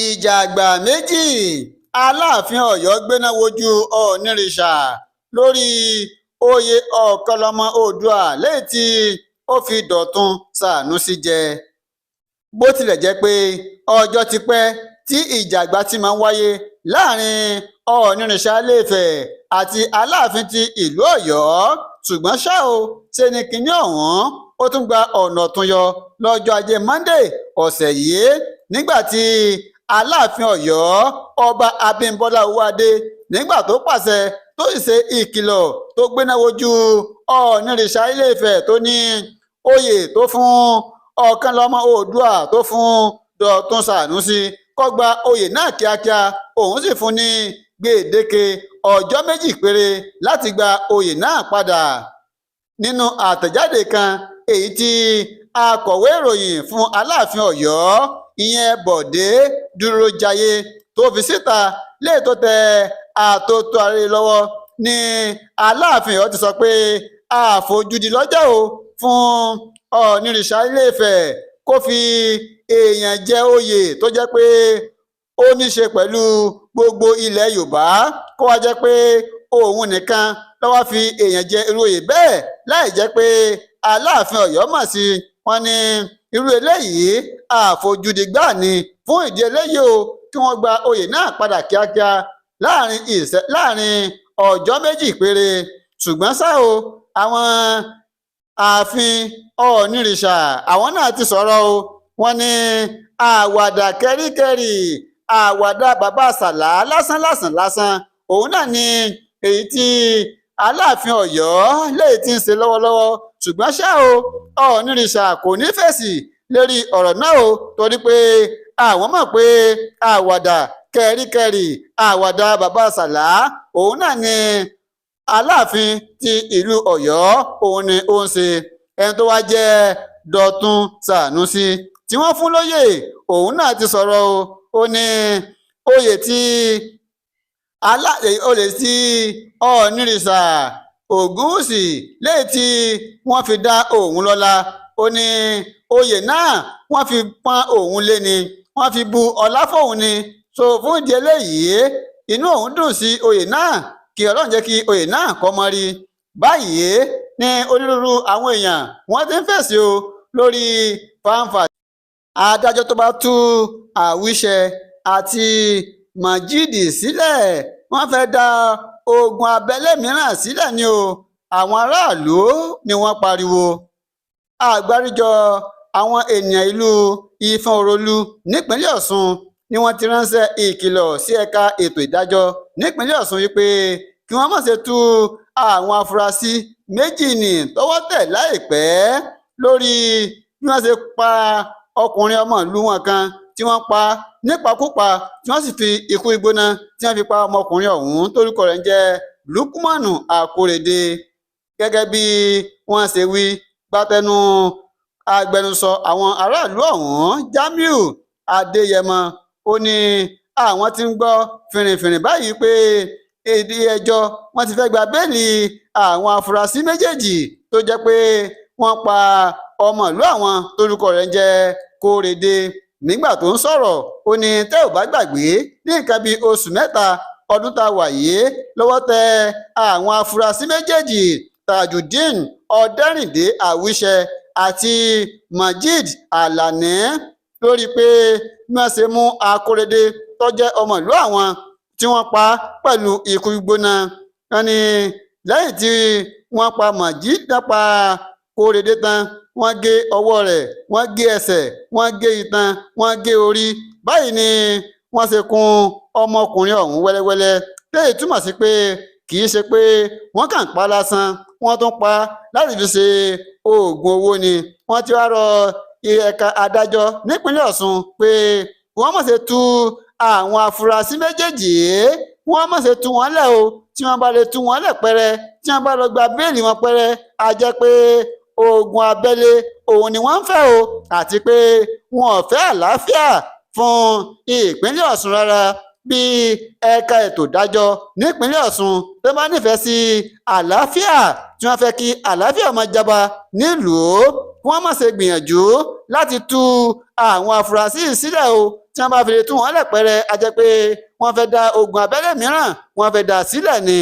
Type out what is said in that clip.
ìjà àgbà méjì aláàfin Ọ̀yọ́ Gbenawoju Ọọ̀ni-Ifẹ lórí oyè ọ̀kanlọ́mọ Oòduà lẹ́yìn tí ó fi Dọ̀tun Sànúsì jẹ. Bó tilẹ̀ jẹ́ pé ọjọ́ ti pẹ́ tí ìjà àgbà ti máa ń wáyé láàrin Ọọ̀ni-Ifẹ Ilé-Ifẹ̀ àti Aláàfin ti ìlú Ọ̀yọ́, ṣùgbọ́n ṣá o, ṣe ni kinní ọ̀hún ó tún gba ọ̀nà ọ̀tun yọ lọ́jọ́ Ajé Monday ọ̀sẹ̀ yìí nígbà tí Aláàfin Ọ̀yọ́ Ọba Abímbọ́lá Owóadé nígbà tó pàṣẹ tó sì ṣe ìkìlọ̀ tó gbéná wojú Ọọ̀ni-Ifẹ Ilé-Ifẹ̀ tó ní oyè tó fún ọ̀kanlọ́mọ Oòduà tó fún Dọ̀tun Sànúsì kó gba oyè náà kíákíá, òun sì fún ní gbèdéke ọjọ́ méjì péré láti gba oyè náà padà. Nínú àtẹ̀jáde kan èyí tí akọ̀wé ìròyìn fún Aláàfin Ọ̀yọ́ ìyẹn Bọ̀dé Dúrójayé tó fi síta lè tó tẹ àtótó ààrẹ lọ́wọ́ ní Aláàfin Ọ̀yọ́ ti sọ pé àfojúdi lọ́jọ́ o fún Ọọ̀ni-Ifẹ Ilé-Ifẹ̀ kó fi èèyàn jẹ oyè tó jẹ́ pé ó ní ṣe pẹ̀lú gbogbo ilẹ̀ Yorùbá, kó wá jẹ́ pé òun nìkan ló wá fi èèyàn jẹ irú oyè bẹ́ẹ̀ láì jẹ́ pé Aláàfin Ọ̀yọ́ mọ̀ sí. Wọ́n ní irú eléyìí àfojúdi gbáà ni. Fún ìdí eléyìí o, kí wọ́n gba oyè náà padà kíákíá láàrin ọjọ́ méjì péré. Ṣùgbọ́n ṣá o, àwọn ààfin Ọọ̀ni-Ifẹ àwọn náà ti sọ̀rọ̀ o. Wọ́n ní àwàdà kẹ́ríkẹ́rì, àwàdà bàbá àsàlá lásán òun náà ni èyí tí Aláàfin Ọ̀yọ́ léyìí tí ń ṣe lọ́wọ́lọ́wọ́. Ṣùgbọ́n ṣá o, Ọọ̀ni-Ifẹ kò ní fèsì lérí ọ̀rọ̀ náà o, torí pé àwọn mọ̀ pé àwàdà kẹ́ríkẹ́rì, àwàdà bàbá àsàlá òun náà ni Aláàfin ti ìlú Ọ̀yọ́ òun ni ó ń ṣe. Ẹni tó wá jẹ́ Dọ̀tun Sànúsì tí wọ́n fún lóyè òun náà ti sọ̀rọ̀ o. Ó ní oyè tí Ọọ̀ni-Ifẹ Ògúnwùsì léyìí tí wọ́n fi dá òun lọ́lá. Ó ní oyè náà wọ́n fi pọ́n òun lé ni, wọ́n fi bu ọlá fóun ni. So fún ìdí eléyìí inú òun dùn sí oyè náà, kí Ọlọ́run jẹ́ kí oyè náà kó mọ́ rí. Báyìí ní onírúurú àwọn èèyàn wọ́n ti ń fèsì o lórí fáńfà. Adájọ́ tó bá tú Àwíṣẹ àti Májídì sílẹ̀, wọ́n fẹ́ dá ogun abẹ́lé mìíràn sílẹ̀ ni o. Àwọn aráàlú ni wọ́n pariwo. Àgbáríjọ àwọn ènìyàn ìlú Ifọn Orolu nípínlẹ̀ Ọ̀ṣun ni wọ́n ti ránṣẹ́ ìkìlọ̀ sí ẹ̀ka ètò ìdájọ́ nípínlẹ̀ Ọ̀ṣun wípé kí wọ́n má ṣe tú àwọn afurasí méjì ní tọ́wọ́ tẹ̀ láìpẹ́ lórí bí wọ́n ṣe pa ọkùnrin ọmọ ìlú wọn kan tí wọ́n pa nípakúpa, tí wọ́n sì fi ikú gbígbóná tí wọ́n fi pa ọmọkùnrin ọ̀hún tórúkọ rẹ̀ ń jẹ́ Lukmanu Akorede. Gẹ́gẹ́ bí wọ́n ṣe wí, gbátẹnu agbẹnusọ àwọn aráàlú ọ̀hún Jamiu Adéyẹmọ, ó ní àwọn tí ń gbọ́ fìrìfìrì báyìí pé ilé ẹjọ́ wọ́n ti fẹ́ gba bẹ́ẹ̀lì àwọn afurasí méjèèjì tó jẹ́ pé wọ́n pa ọmọ ìlú àwọn tórúkọ rẹ̀ ń jẹ́ Kórèdé. Nígbà tó ń sọ̀rọ̀, ó ní tẹ́ ò bá gbàgbé ní nǹkan bíi oṣù mẹ́ta ọdún tá a wà yìí lọ́wọ́ tẹ àwọn afurasí méjèèjì Tajudeen Ọdẹ́rìndé Àwíṣẹ àti Majid Alani lórí pé bí wọ́n ṣe mú Akórèdé tó jẹ́ ọmọ ìlú àwọn tí wọ́n pa pẹ̀lú ikú gbígbóná. Wọ́n ní lẹ́yìn tí wọ́n pa Majid dápa Kórèdé tán, wọ́n gé ọwọ́ rẹ̀, wọ́n gé ẹsẹ̀, wọ́n gé itan, wọ́n gé orí. Báyìí ni wọ́n ṣe kun ọmọkùnrin ọ̀hún wẹ́lẹ́wẹ́lẹ́. Léyìí túmọ̀ sí pé kì í ṣe pé wọ́n kàn pa lásán, wọ́n tún pa láti fi ṣe oògùn owó ni. Wọ́n ti wá rọ ẹ̀ka adájọ́ nípínlẹ̀ Ọ̀ṣun pé wọ́n má ṣe tú àwọn afurasí méjèèjì yìí, wọ́n má ṣe tú wọn lẹ̀ o. Tí wọ́n bá lè tú wọn lẹ̀ pẹ́rẹ́, tí wọ́n bá lọ gba béèlì wọn pẹ́rẹ́, á jẹ́ pé ogun abẹ́lé òun ni wọ́n ń fẹ́ o, àti pé wọn ò fẹ́ àlàáfíà fún ìpínlẹ̀ Ọ̀ṣun rárá. bí ẹ̀ka ètò ìdájọ́ nípínlẹ̀ Ọ̀ṣun tó bá nífẹ̀ẹ́ sí àlàáfíà tí wọ́n fẹ́ kí àlàáfíà máa jọba nílùú kí wọ́n má ṣe gbìyànjú láti tú àwọn afurasí sílẹ̀ o tí wọ́n bá fi lè tú wọn lẹ̀ pẹ́rẹ́ a jẹ́ pé wọ́n fẹ́ dá ogun abẹ́lé mìíràn wọ́n fẹ́ dá sílẹ̀ ni.